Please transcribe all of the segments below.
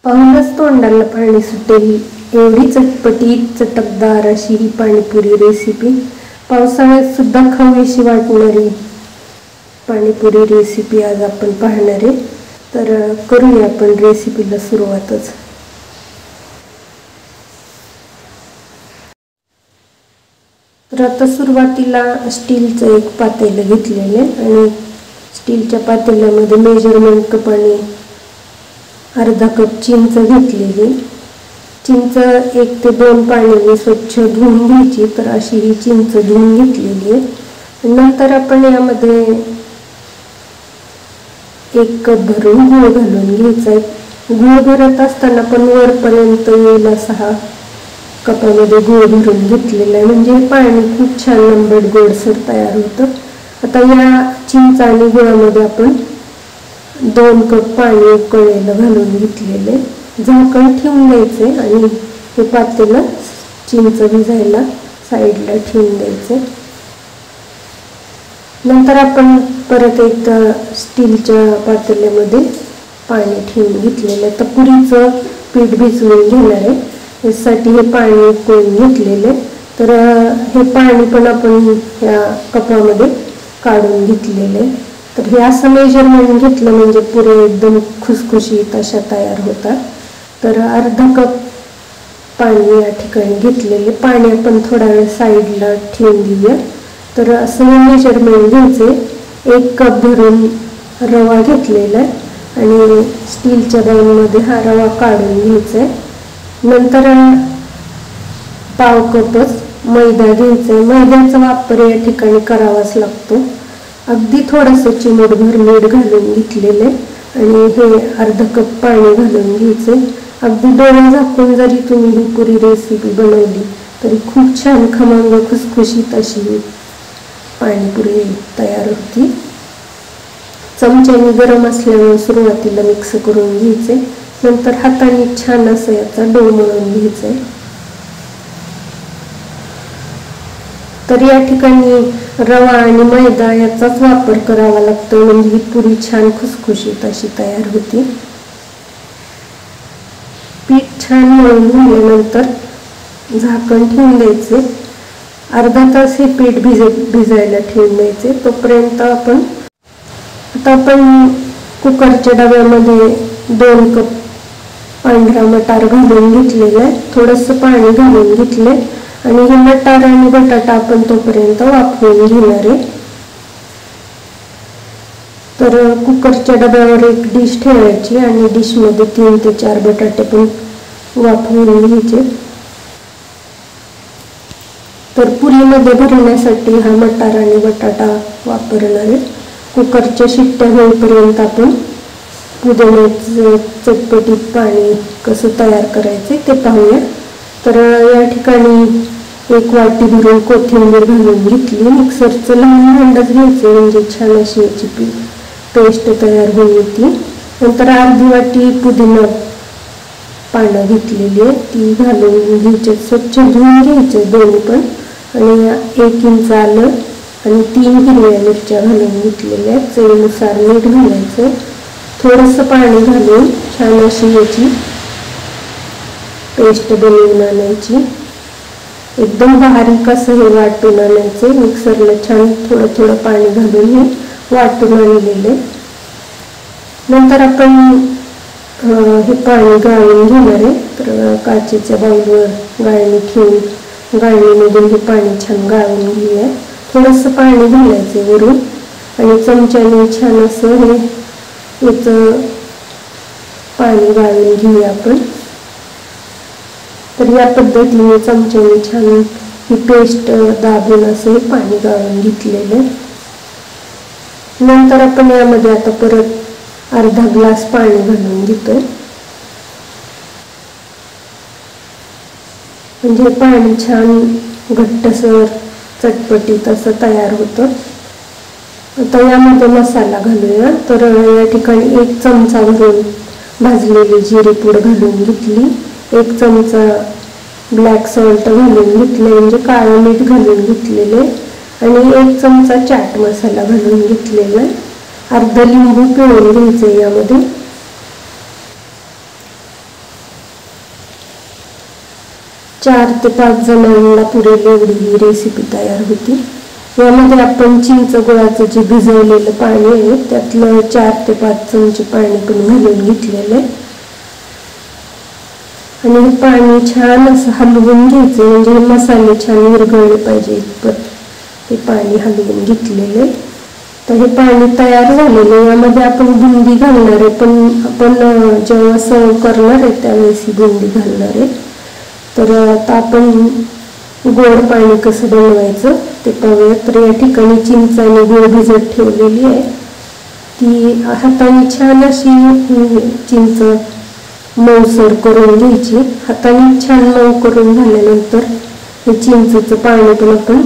पाहूनच तोंडाला पाणी सुटेल एवढी चटपटीत चटकदार अशी ही पाणीपुरी रेसिपी, पावसाळ्यात सुद्धा खावीशी वाटणारी पाणीपुरी रेसिपी आज आपण पाहणार आहे। तर करूया आपण रेसिपीला सुरुवातच। तर आता सुरुवातीला स्टीलचं एक पातेलं घेतलेलं आहे आणि स्टीलच्या पातेल्यामध्ये मेजरमेंट कपाने अर्धा कप चिंच घेतलेली। चिंच 1 ते 2 पाण्याने स्वच्छ धुवून घ्यायची। तर अशी ही चिंच धुवून घेतलेली आहे। नंतर आपण यामध्ये 1 कप भरून गूळ घालून घ्यायचा आहे। गूळ भरत असताना पण वरपर्यंत येईल असा हा कपामध्ये गूळ भरून घेतलेला आहे, म्हणजे पाणी खूप छान आंबट गोडसर तयार होतं। आता या चिंच आणि गुळामध्ये आपण 2 कप पाणी उकळलेलं घालून घेतलेले, झाकण ठेवून द्यायचे आणि हे पातेलं चिंच भिजायला साईडला ठेवून द्यायचे। नंतर आपण परत एक स्टीलच्या पातेल्यामध्ये पाणी ठेवून घेतलेलं आहे। तर पुरीचं पीठ भिजवून घेणार आहे, यासाठी हे पाणी उकळून घेतलेले। तर हे पाणी पण आपण या कपामध्ये काढून घेतलेले। तर हे असं मेजरमेंट घेतलं म्हणजे पुरे एकदम खुसखुशीत अशा तयार होतात। तर अर्धा कप पाणी या ठिकाणी घेतलेले, पाणी आपण थोडा वेळ साईडला ठेवून देऊया। तर असं मेजरमेंट घ्यायचे। 1 कप भरून रवा घेतलेला आहे आणि स्टीलच्या बाउलमध्ये हा रवा काढून घ्यायचा आहे। नंतर पाव कपच मैदा घ्यायचा आहे। मैद्याचा वापर या ठिकाणी करावाच लागतो। अगदी थोडंसं चिमूटभर मीठ घालून घेतलेले आणि हे अर्धा कप पाणी घालून घ्यायचे। अगदी डोळे झाकून जरी तुम्ही ही पुरी रेसिपी बनवली तरी खूप छान खमंग खुसखुशीत अशी पाणीपुरी तयार होती। चमच्याने गरम असल्यामुळे सुरुवातीला मिक्स करून घ्यायचे, नंतर हाताने छान असं याचा डो मळून घ्यायचा। तर या ठिकाणी रवा आणि मैदा याचाच वापर करावा लागतो, म्हणजे ही पुरी छान खुसखुशीत अशी तयार होती। पीठ छान मळून झाल्यानंतर झाकण ठेवून द्यायचे। अर्धा तास हे पीठ भिजायला ठेवून द्यायचे। तोपर्यंत आपण कुकरच्या डब्यामध्ये 2 कप पांढरा मटार घालून घेतलेला आहे, थोडंसं पाणी घालून घेतले आणि हे मटार आणि बटाटा आपण तोपर्यंत वाफवून घेणार आहे। तर कुकरच्या डब्यावर एक डिश ठेवायची आणि डिशमध्ये 3 ते 4 बटाटे पण वाफवून घ्यायचे। तर पुरीमध्ये भरण्यासाठी हा मटार आणि बटाटा वापरणार आहे। कुकरच्या शिट्ट्या होईपर्यंत आपण पुदिन्याचं चटपटीत पाणी कसं तयार करायचे ते पाहूया। तर या ठिकाणी 1 वाटी भरून कोथिंबीर घालून घेतली। मिक्सरचं लहान भांडच घ्यायचं म्हणजे छान अशी याची पेस्ट तयार होईल। नंतर अर्धी वाटी पुदिना पानं घेतलेली आहे, ती घालून घ्यायचे, स्वच्छ धुवून घ्यायचे दोन्ही पण, आणि 1 इंच आलं आणि 3 हिरव्या मिरच्या घालून घेतलेल्या आहेत। चवीनुसार मीठ घालायचं, थोडंसं पाणी घालून छान अशी याची पेस्ट बनवून आणायची। एकदम बारीक असं हे वाटून आणायचे। मिक्सरला छान थोडं थोडं पाणी घालून हे वाटून आणलेले। नंतर आपण हे पाणी गाळून घेणार आहे। तर काचेच्या बाउलवर गाळणी ठेवून गाळणीमधून हे पाणी छान गाळून घेऊया। थोडंसं पाणी घालायचे वरून आणि चमच्याने छान असं हे याचं पाणी गाळून घेऊया आपण। तर या पद्धतीने चमच्याने छान ही पेस्ट दाबून असं हे पाणी गाळून घेतलेलं। नंतर आपण यामध्ये आता परत अर्धा ग्लास पाणी घालून घेतोय, म्हणजे पाणी छान घट्टसर चटपटीत असं तयार होतं। आता यामध्ये मसाला घालूया। तर या ठिकाणी 1 चमचा भरून भाजलेली जिरे पूड घालून घेतली, 1 चमचा ब्लॅक सॉल्ट घालून घेतले म्हणजे काळं मीठ घालून घेतलेले, आणि 1 चमचा चाट मसाला घालून घेतलेला आहे। 1/2 लिंबू पिळून घ्यायचे यामध्ये। 4 ते 5 जणांना पुरेल एवढी ही रेसिपी तयार होती। यामध्ये आपण चिंच गुळाचं जे भिजवलेलं पाणी आहे त्यातलं 4 ते 5 चमचे पाणी पण घालून घेतलेलं आहे आणि हे पाणी छान असं हलवून घ्यायचं, म्हणजे मसाले छान विरघळले पाहिजे इतपत हे पाणी हलवून घेतलेले। तर हे पाणी तयार झालेलं, यामध्ये आपण बुंदी घालणार आहे, पण आपण जेव्हा सर्व करणार आहे त्यावेळेस ही बुंदी घालणार आहे। तर आता आपण गोड पाणी कसं बनवायचं ते पाहूया। तर या ठिकाणी चिंच आणि गुळ भिजत ठेवलेली आहे, ती हाताने छान अशी चिंच मऊसर करून घ्यायची। हाताने छान मऊ करून झाल्यानंतर हे चिंचेचं पाणी पण आपण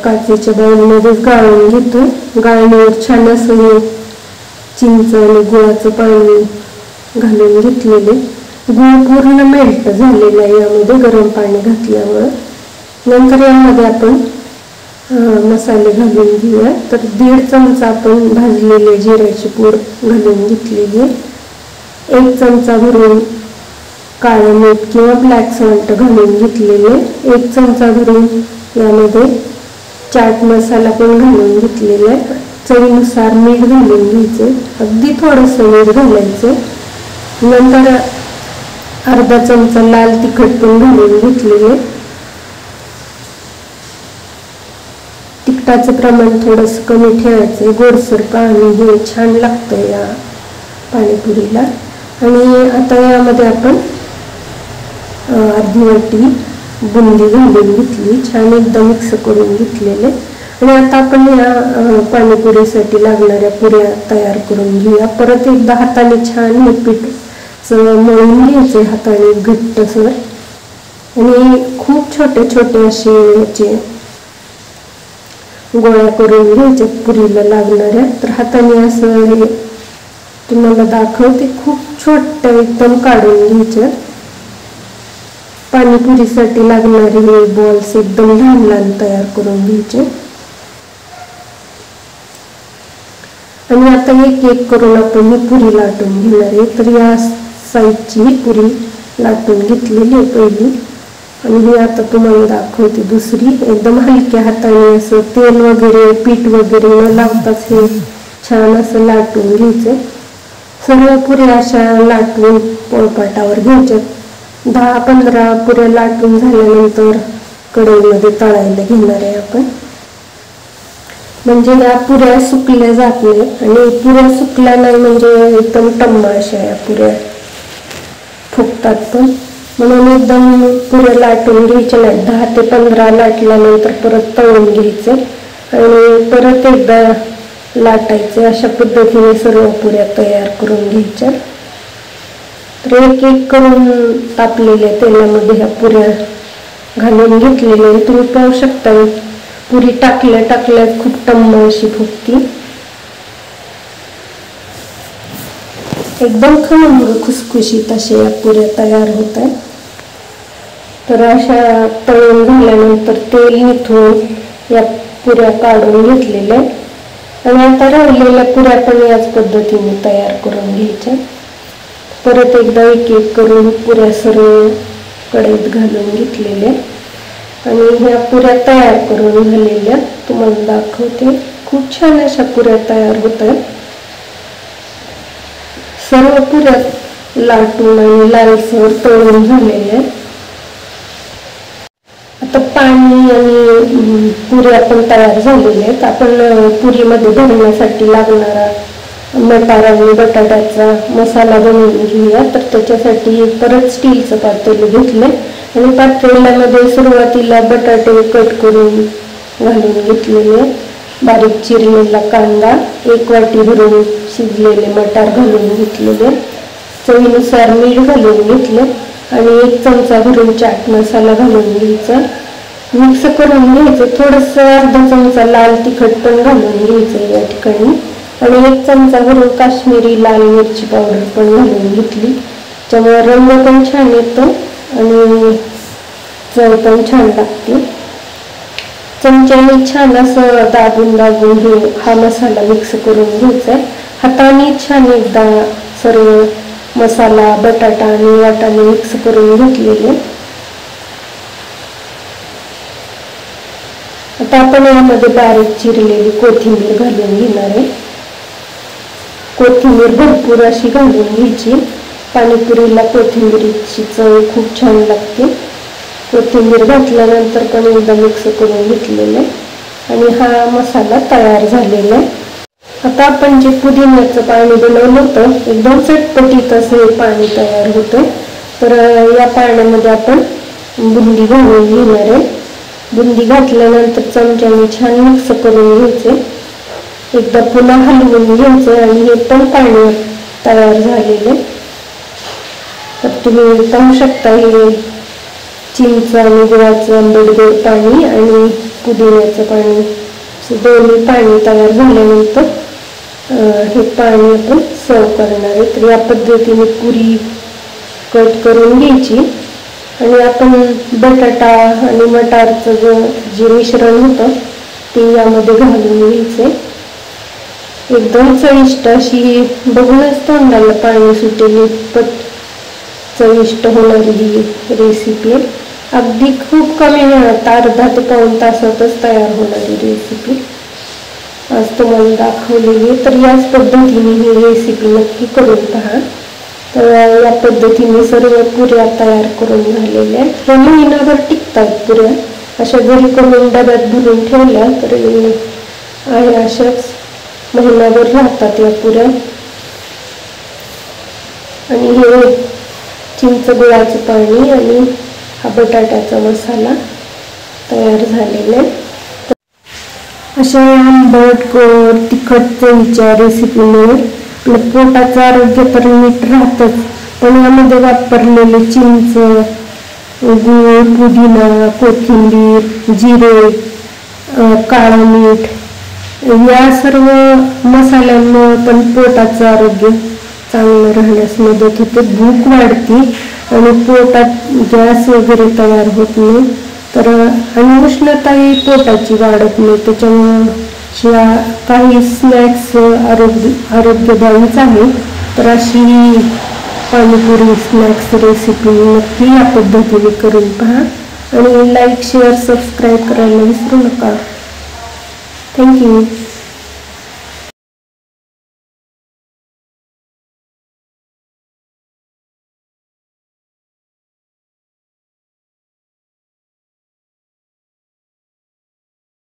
काचेच्या बाउलमध्येच गाळून घेतो। गाळणीवर छान असं हे चिंच आणि गुळाचं पाणी घालून घेतलेले, गुळ पूर्ण मेल्ट झालेला आहे यामध्ये गरम पाणी घातल्यामुळे। नंतर यामध्ये आपण मसाले घालून घेऊया। तर 1.5 चमचा आपण भाजलेले जिऱ्याची पूड घालून घेतलेली आहे, 1 चमचा भरून काळं मीठ किंवा ब्लॅक सॉल्ट घालून घेतलेले, 1 चमचा भरून यामध्ये चाट मसाला पण घालून घेतलेला आहे, चवीनुसार मीठ घालून घ्यायचे, अगदी थोडंसं मीठ घालायचं। नंतर अर्धा चमचा लाल तिखट पण घालून घेतलेले, तिखटाचं प्रमाण थोडंसं कमी ठेवायचं, गोडसर पाणी हे छान लागतं या पाणीपुरीला। आणि आता यामध्ये आपण अर्धी वाटी बुंदी घालून घेतली, छान एकदा मिक्स करून घेतलेले। आणि आता आपण या पाणीपुरीसाठी लागणाऱ्या पुऱ्या तयार करून घेऊया। परत एकदा हाताने छान हे पीठ मळून घ्यायचे हाताने घट्टसर, आणि खूप छोटे छोटे असे याचे गोळ्या करून घ्यायचे पुरीला लागणाऱ्या। तर हाताने असं हे तुम्हाला दाखवते, खूप छोट्या एकदम काढून घ्यायच्या। पाणीपुरीसाठी लागणारे हे बॉल्स एकदम लहान लहान तयार करून घ्यायचे। आणि आता एक एक करून आपण ही पुरी लाटून घेणार आहे। तर या साईजची ही पुरी लाटून घेतलेली आहे पहिली, आणि ही आता तुम्हाला दाखवते दुसरी। एकदम हलक्या हाताने असं तेल वगैरे पीठ वगैरे न लावताच हे छान असं लाटून घ्यायचं। सर्व पुऱ्या अशा लाटून पोळपाटावर घ्यायच्या। 10-15 पुऱ्या लाटून झाल्यानंतर कढईमध्ये तळायला घेणार आहे आपण, म्हणजे या पुऱ्या सुकल्या जात नाही, आणि पुऱ्या सुकल्या नाही म्हणजे एकदम टम्मा अशा या पुऱ्या फुगतात पण, म्हणून एकदम पुऱ्या लाटून घ्यायच्या नाही। 10 ते 15 लाटल्यानंतर परत तळून घ्यायचे आणि परत एकदा लाटायचे। अशा पद्धतीने सर्व पुऱ्या तयार करून घ्यायच्या। तर एक एक करून तापलेल्या तेलामध्ये ह्या पुऱ्या घालून घेतलेल्या, तुम्ही पाहू शकता पुरी टाकल्या टाकल्या खूप टम्म अशी फुगती, एकदम खमंग खुसखुशीत अशा या पुऱ्या तयार होत आहेत। तर अशा तळून झाल्यानंतर तेल निथळून या पुऱ्या काढून घेतलेल्या, आणि आता राहिलेल्या पुऱ्या पण याच पद्धतीने तयार करून घ्यायच्या। परत एकदा एक एक करून पुऱ्या सर्व कढईत घालून घेतलेल्या, आणि ह्या पुऱ्या तयार करून झालेल्या तुम्हाला दाखवते। खूप छान अशा पुऱ्या तयार होत आहेत। सर्व पुऱ्या लाटून आणि लालसर तळून झालेल्या। आता पाणी आणि पुऱ्या पण तयार झालेल्या आहेत। आपण पुरीमध्ये भरण्यासाठी लागणारा मटार आणि बटाट्याचा मसाला बनवून घेऊया। तर त्याच्यासाठी परत स्टीलचं पातेलं घेतलं, आणि पातेल्यामध्ये सुरुवातीला बटाटे कट करून घालून घेतलेले, बारीक चिरलेला कांदा, 1 वाटी भरून शिजलेले मटार घालून घेतलेले, चवीनुसार मीठ घालून घेतले, आणि 1 चमचा भरून चाट मसाला घालून घ्यायचा, मिक्स करून घ्यायचं। थोडंसं अर्धा चमचा लाल तिखट पण घालून घ्यायचं या ठिकाणी, आणि 1 चमचा भरून काश्मीरी लाल मिरची पावडर पण घालून घेतली, त्यामुळे रंग पण छान येतो आणि चव पण छान लागते। चमच्याने छान असं दाबून दाबून हा मसाला मिक्स करून घ्यायचा आहे। हाताने छान एकदा सर्व मसाला, बटाटा आणि वाटाणे मिक्स करून घेतलेले, आता आपण यामध्ये बारीक चिरलेली कोथिंबीर घालून घेणार आहे. कोथिंबीर भरपूर अशी घालून घ्यायची. पाणीपुरीला कोथिंबीरीची चव खूप छान लागते. कोथिंबीर घातल्यानंतर पण एकदा मिक्स करून घेतलेलं आहे आणि हा मसाला तयार झालेला आहे. आता आपण जे पुदिन्याचं पाणी बनवलं होतं एकदम चटपटीत असं हे पाणी तयार होतं. तर या पाण्यामध्ये आपण बुंदी घालून घेणार आहे. बुंदी घातल्यानंतर चमच्याने छान मिक्स करून घ्यायचे. एकदा पुन्हा हलवून घ्यायचं आणि हे पण पाणी तयार झालेलं. तर तुम्ही पाहू शकता हे चिंच आणि गुळाचं आंबट गोड पाणी आणि पुदिन्याचं पाणी दोन्ही पाणी तयार झाल्यानंतर हे पाणी आपण सर्व करणार आहे. तर या पद्धतीने पुरी कट करून घ्यायची आणि आपण बटाटा आणि मटारचं जे मिश्रण होतं ते यामध्ये घालून घ्यायचे. एकदम चविष्ट अशी बघूनच तोंडाला पाणी सुटेल पट चविष्ट होणारी ही रेसिपी आहे. अगदी खूप कमी वेळात अर्धा ते पाऊण तासातच तयार होणारी रेसिपी आज तुम्हाला दाखवलेली आहे. तर याच पद्धतीने ही रेसिपी नक्की करून पहा. तर या पद्धतीने सर्व पुऱ्या तयार करून झालेल्या आहेत. हे महिनाभर टिकतात पुऱ्या. अशा जरी करून डब्यात भरून ठेवल्या तरी आहे अशाच महिनाभर राहतात या पुऱ्या. आणि हे चिंच गुळाचं पाणी आणि हा बटाट्याचा मसाला तयार झालेला आहे. अशा आंबट गोड तिखट चवीच्या रेसिपीमुळे आपल्या पोटाचं आरोग्य तर नीट राहतच, पण यामध्ये वापरलेले चिंच, गूळ, पुदिना, कोथिंबीर, जिरे, काळं मीठ या सर्व मसाल्यांमुळे पण पोटाचं आरोग्य चांगलं राहण्यास मदत होते. भूक वाढते आणि पोटात गॅस वगैरे तयार होत नाही. तर आणि उष्णताही पोटाची वाढत नाही. त्याच्यामुळं या काही स्नॅक्स आरोग्यदायीच आहे. तर अशी पाणीपुरी स्नॅक्स रेसिपी नक्की या पद्धतीने करून पहा आणि लाईक शेअर सबस्क्राईब करायला विसरू नका. थँक्यू.